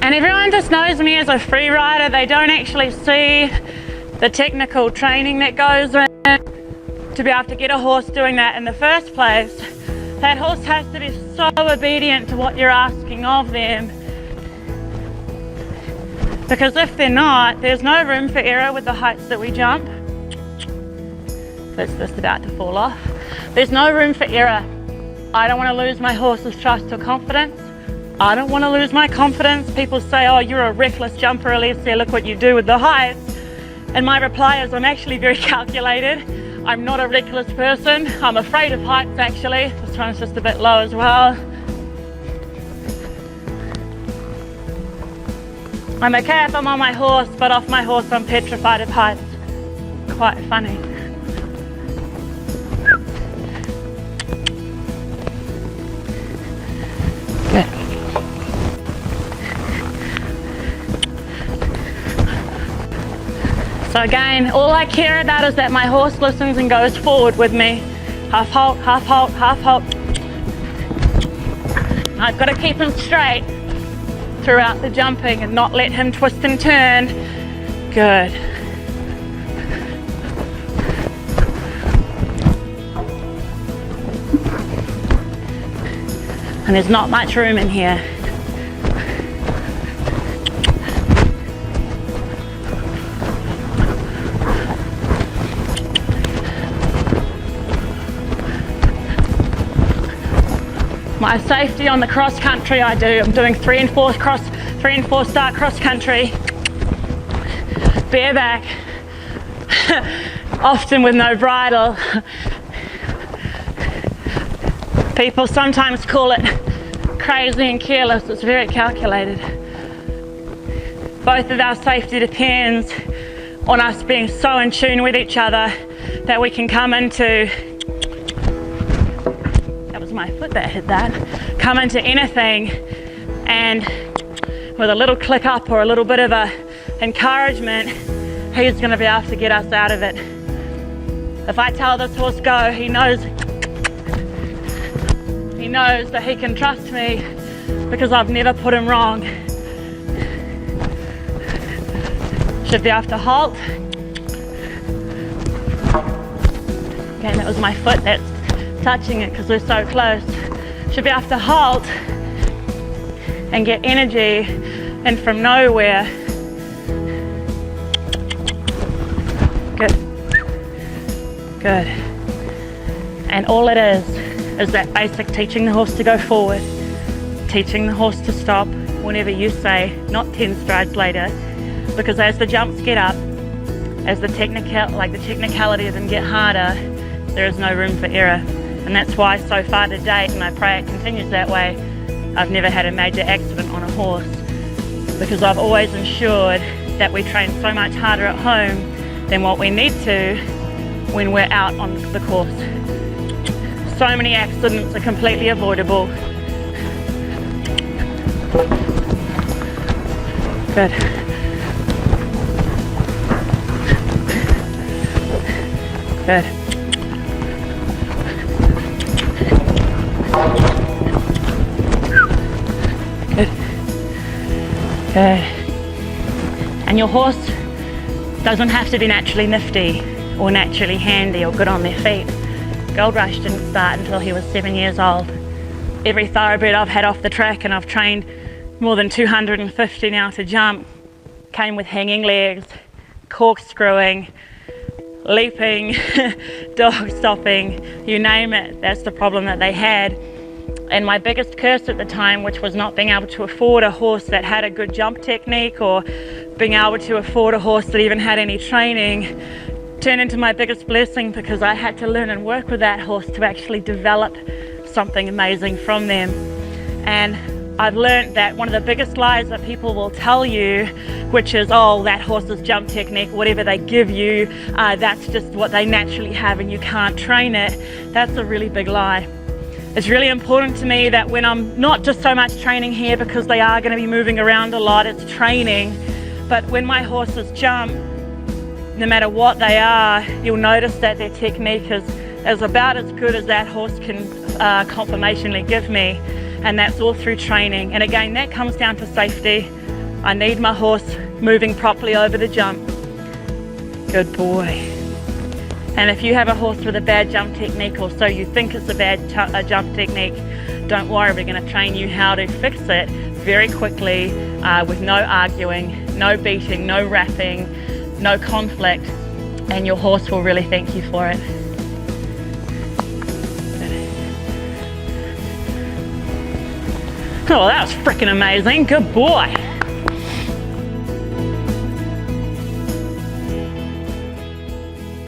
And everyone just knows me as a free rider. They don't actually see the technical training that goes in to be able to get a horse doing that in the first place. That horse has to be so obedient to what you're asking of them. Because if they're not, there's no room for error with the heights that we jump. It's just about to fall off. There's no room for error. I don't want to lose my horse's trust or confidence. I don't want to lose my confidence. People say, oh, you're a reckless jumper, Alycia, look what you do with the heights. And my reply is, I'm actually very calculated. I'm not a reckless person. I'm afraid of heights, actually. This one's just a bit low as well. I'm okay if I'm on my horse, but off my horse I'm petrified of heights. Quite funny. Good. So again, all I care about is that my horse listens and goes forward with me. Half halt, half halt, half halt. I've got to keep him straight throughout the jumping and not let him twist and turn. Good. And there's not much room in here. My safety on the cross country I'm doing 3 and 4 start cross country, bareback, often with no bridle. People sometimes call it crazy and careless. It's very calculated. Both of our safety depends on us being so in tune with each other that we can come into, that was my foot that hit that, come into anything and with a little click up or a little bit of a encouragement, he's going to be able to get us out of it. If I tell this horse go, he knows that he can trust me because I've never put him wrong. Should be able to halt. Again, that was my foot that's touching it because we're so close. Should be able to halt and get energy and from nowhere. Good. Good. And all it is that basic teaching the horse to go forward, teaching the horse to stop whenever you say, not 10 strides later, because as the jumps get up, as the technicality of them get harder, there is no room for error. And that's why so far to date, and I pray it continues that way, I've never had a major accident on a horse, because I've always ensured that we train so much harder at home than what we need to when we're out on the course. So many accidents are completely avoidable. Good. Good. Good. Good. And your horse doesn't have to be naturally nifty or naturally handy or good on their feet. Gold Rush didn't start until he was 7 years old. Every thoroughbred I've had off the track, and I've trained more than 250 now to jump, came with hanging legs, corkscrewing, leaping, dog stopping, you name it. That's the problem that they had. And my biggest curse at the time, which was not being able to afford a horse that had a good jump technique or being able to afford a horse that even had any training, turned into my biggest blessing, because I had to learn and work with that horse to actually develop something amazing from them. And I've learned that one of the biggest lies that people will tell you, which is, oh, that horse's jump technique, whatever they give you, that's just what they naturally have and you can't train it. That's a really big lie. It's really important to me that when I'm not just so much training here, because they are going to be moving around a lot, it's training, but when my horses jump, no matter what they are, you'll notice that their technique is about as good as that horse can confirmationally give me, and that's all through training. And again, that comes down to safety. I need my horse moving properly over the jump. Good boy. And if you have a horse with a bad jump technique, or so you think it's a bad jump technique, don't worry, we're going to train you how to fix it very quickly with no arguing, no beating, no wrapping, no conflict, and your horse will really thank you for it. Oh, that was freaking amazing. Good boy.